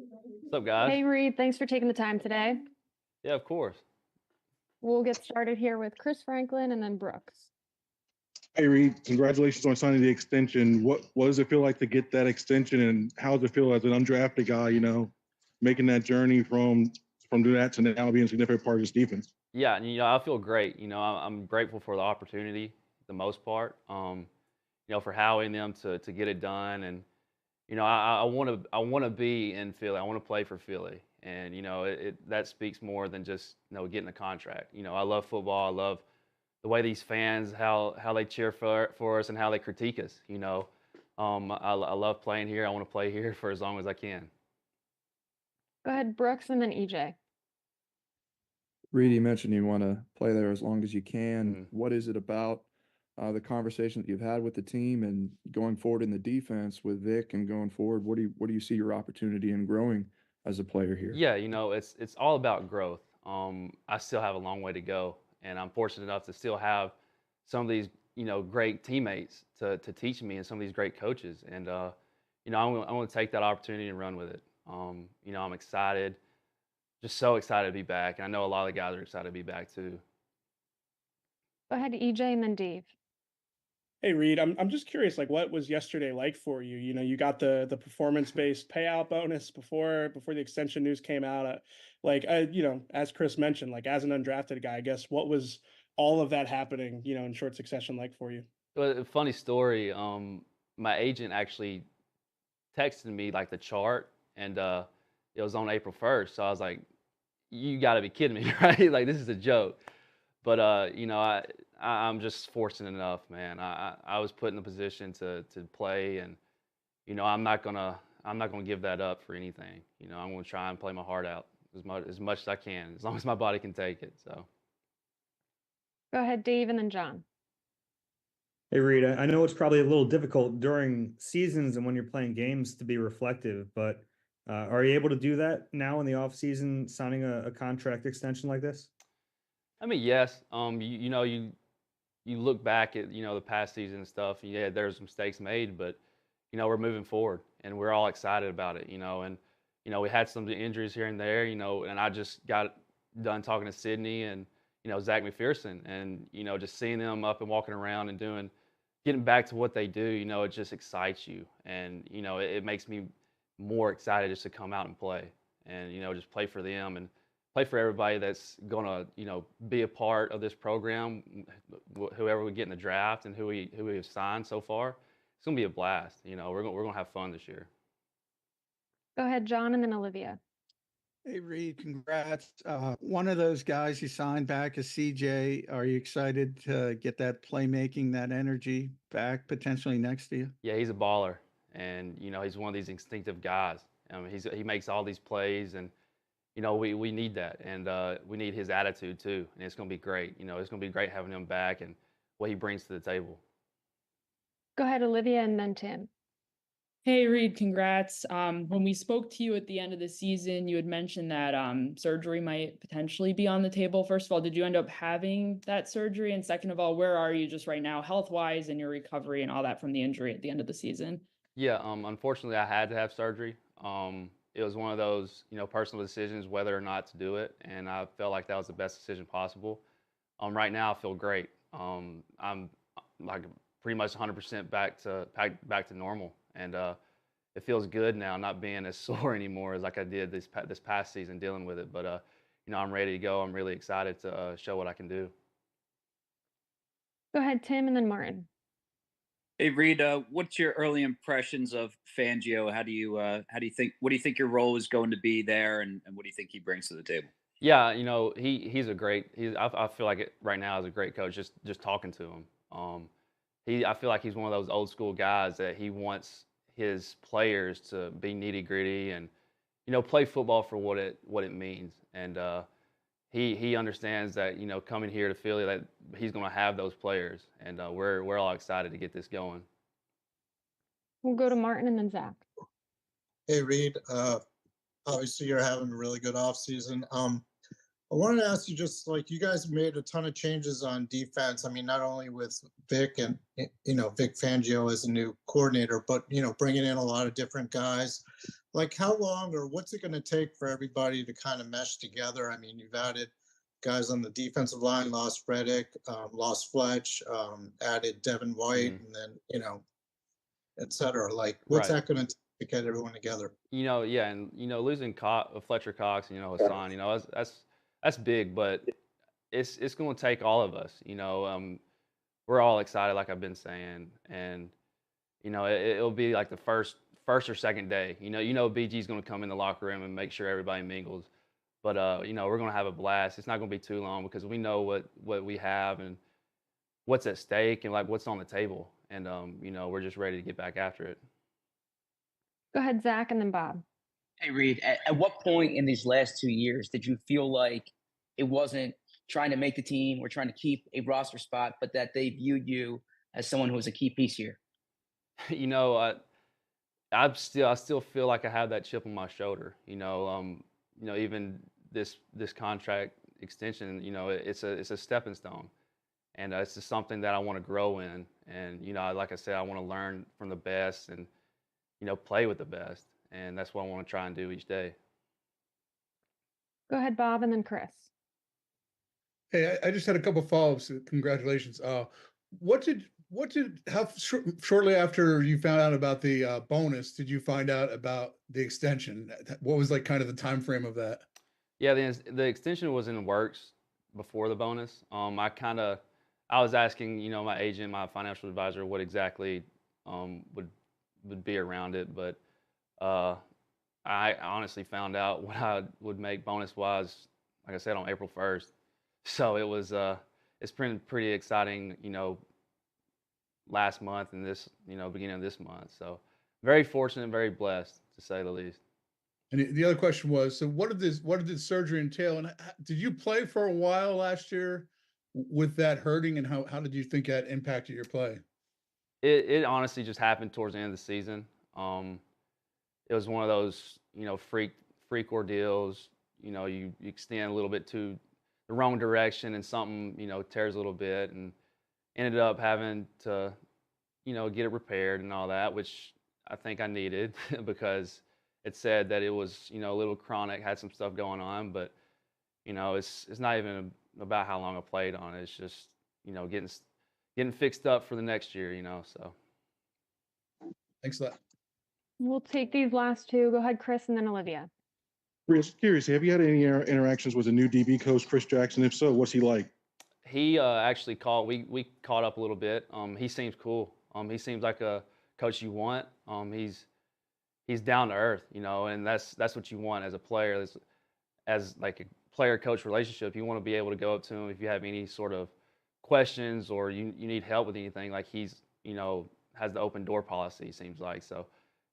What's up, guys? Hey, Reed, thanks for taking the time today. Yeah, of course. We'll get started here with Chris Franklin and then Brooks. Hey Reed, congratulations on signing the extension. What does it feel like to get that extension, and how does it feel as an undrafted guy, making that journey from doing that to now being a significant part of this defense? Yeah, and I feel great. I'm grateful for the opportunity, the most part. For Howie and them to get it done, and I want to be in Philly. I want to play for Philly, and that speaks more than just getting a contract. I love football. I love the way these fans how they cheer for us and how they critique us. I love playing here. I want to play here for as long as I can. Go ahead, Brooks, and then EJ. Reed, you mentioned you want to play there as long as you can. Mhm. What is it about the conversation that you've had with the team and going forward in the defense with Vic and going forward? What do you see your opportunity in growing as a player here? Yeah, it's all about growth. I still have a long way to go, and I'm fortunate enough to still have some of these, great teammates to teach me, and some of these great coaches. And I'm gonna take that opportunity and run with it. I'm excited, just so excited to be back, and I know a lot of the guys are excited to be back too. Go ahead, EJ, and then Dave. Hey Reed, I'm just curious, like what was yesterday like for you? You got the performance-based payout bonus before the extension news came out. As Chris mentioned, like as an undrafted guy, I guess what was all of that happening, in short succession like for you? But a funny story. My agent actually texted me like the chart, and it was on April 1st. So I was like, "You got to be kidding me, right? Like this is a joke." But I'm just fortunate enough, man. I was put in a position to play, and I'm not gonna give that up for anything. I'm gonna try and play my heart out as much as I can, as long as my body can take it. So Go ahead, Dave, and then John. Hey, Reed, I know it's probably a little difficult during seasons and when you're playing games to be reflective, but are you able to do that now in the off season, signing a contract extension like this? I mean, yes. You look back at the past season and stuff. Yeah, there's mistakes made, but we're moving forward, and we're all excited about it. And we had some injuries here and there. And I just got done talking to Sydney and Zach McPherson, and just seeing them up and walking around and getting back to what they do. It just excites you, and it makes me more excited just to come out and play, and just play for them and play for everybody that's gonna be a part of this program. Whoever we get in the draft and who we have signed so far, it's gonna be a blast. We're gonna have fun this year. Go ahead, John, and then Olivia. Hey Reed, congrats. One of those guys you signed back is CJ. Are you excited to get that playmaking, that energy back potentially next to you? Yeah, he's a baller, and he's one of these instinctive guys. I mean, he makes all these plays, and we need that, and we need his attitude too, and it's gonna be great. It's gonna be great having him back and what he brings to the table. Go ahead, Olivia, and then Tim. Hey Reed, congrats. When we spoke to you at the end of the season, you had mentioned that surgery might potentially be on the table. First of all, did you end up having that surgery? And second of all, where are you just right now, health-wise, and your recovery and all that from the injury at the end of the season? Yeah, unfortunately, I had to have surgery. It was one of those, personal decisions whether or not to do it, and I felt like that was the best decision possible. Right now, I feel great. I'm like pretty much 100% back to normal, and it feels good now, not being as sore anymore as like I did this past season dealing with it. But I'm ready to go. I'm really excited to show what I can do. Go ahead, Tim, and then Martin. Hey Reed, what's your early impressions of Fangio? How do you think what do you think your role is going to be there, and what do you think he brings to the table? Yeah, he's a great. I feel like it right now is a great coach. Just talking to him, I feel like he's one of those old school guys that he wants his players to be nitty gritty and play football for what it means. And he understands that coming here to Philly that he's going to have those players, and we're all excited to get this going. We'll go to Martin and then Zach. Hey Reed, obviously you're having a really good offseason. I wanted to ask you, just like you guys made a ton of changes on defense. I mean, not only with Vic and Vic Fangio as a new coordinator, but bringing in a lot of different guys. like how long or what's it going to take for everybody to kind of mesh together? I mean, you've added guys on the defensive line, lost Reddick, lost Fletch, added Devin White, Mhm. and then, you know, et cetera. Like, what's Right. that going to get everyone together? Yeah, and losing Fletcher Cox, Hassan, that's big, but it's going to take all of us. We're all excited, like I've been saying, and it'll be like the first or second day. BG's going to come in the locker room and make sure everybody mingles. But we're going to have a blast. It's not going to be too long because we know what we have and what's at stake and like what's on the table, and we're just ready to get back after it. Go ahead, Zach, and then Bob. Hey, Reed, at what point in these last 2 years did you feel like it wasn't trying to make the team or trying to keep a roster spot, but that they viewed you as someone who was a key piece here? I still feel like I have that chip on my shoulder. Even this contract extension, it's a stepping stone, and it's just something that I want to grow in. And like I said, I want to learn from the best and play with the best, and that's what I want to try and do each day. Go ahead, Bob, and then Chris. Hey, I just had a couple follow-ups. Congratulations. How shortly after you found out about the bonus, did you find out about the extension? What was like kind of the time frame of that? Yeah, the extension was in the works before the bonus. I was asking, my agent, my financial advisor, what exactly would be around it, but I honestly found out what I would make bonus wise, like I said, on April 1st. So it's been pretty exciting, last month and this, beginning of this month. So very fortunate, very blessed to say the least. And the other question was, so what did surgery entail? And did you play for a while last year with that hurting? And how did you think that impacted your play? It honestly just happened towards the end of the season. It was one of those, freak ordeals. You extend a little bit to the wrong direction and something, tears a little bit, and ended up having to, get it repaired and all that, which I think I needed because it said that it was, a little chronic, had some stuff going on, but it's not even about how long I played on it. It's just, getting fixed up for the next year, so. Thanks a lot. We'll take these last two. Go ahead, Chris, and then Olivia. Chris, curious, have you had any interactions with the new DB coach, Chris Jackson? If so, what's he like? He actually called. We caught up a little bit. He seems cool. He seems like a coach you want. He's down to earth, and that's what you want as a player. As like a player-coach relationship, you want to be able to go up to him if you have any sort of questions or you need help with anything. Like he's has the open door policy. Seems like so.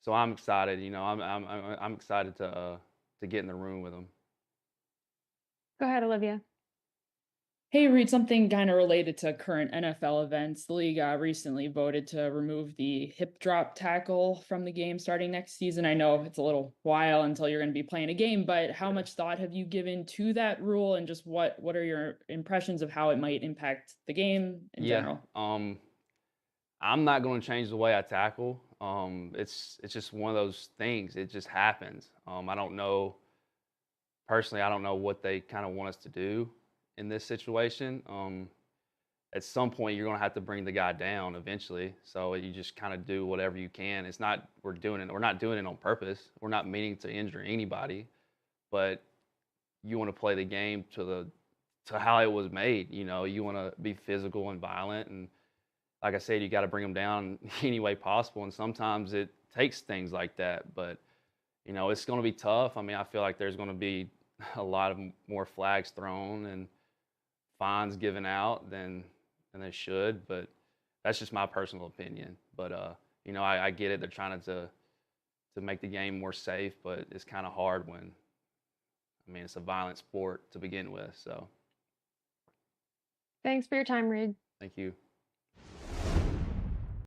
So I'm excited. I'm excited to get in the room with him. Go ahead, Olivia. Hey, Reed, something kind of related to current NFL events. The league recently voted to remove the hip drop tackle from the game starting next season. I know it's a little while until you're going to be playing a game, but how much thought have you given to that rule, and just what are your impressions of how it might impact the game in general? I'm not going to change the way I tackle. It's just one of those things. It just happens. I don't know personally. I don't know what they kind of want us to do in this situation. At some point, you're going to have to bring the guy down eventually. So you just kind of do whatever you can. It's not we're not doing it on purpose. We're not meaning to injure anybody, but you want to play the game to how it was made. You want to be physical and violent, and like I said, you got to bring them down any way possible. And sometimes it takes things like that, but it's going to be tough. I mean, I feel like there's going to be a lot of more flags thrown and fines given out than they should, but that's just my personal opinion. But I get it. They're trying to make the game more safe, but it's kind of hard when it's a violent sport to begin with. So Thanks for your time, Reed. thank you.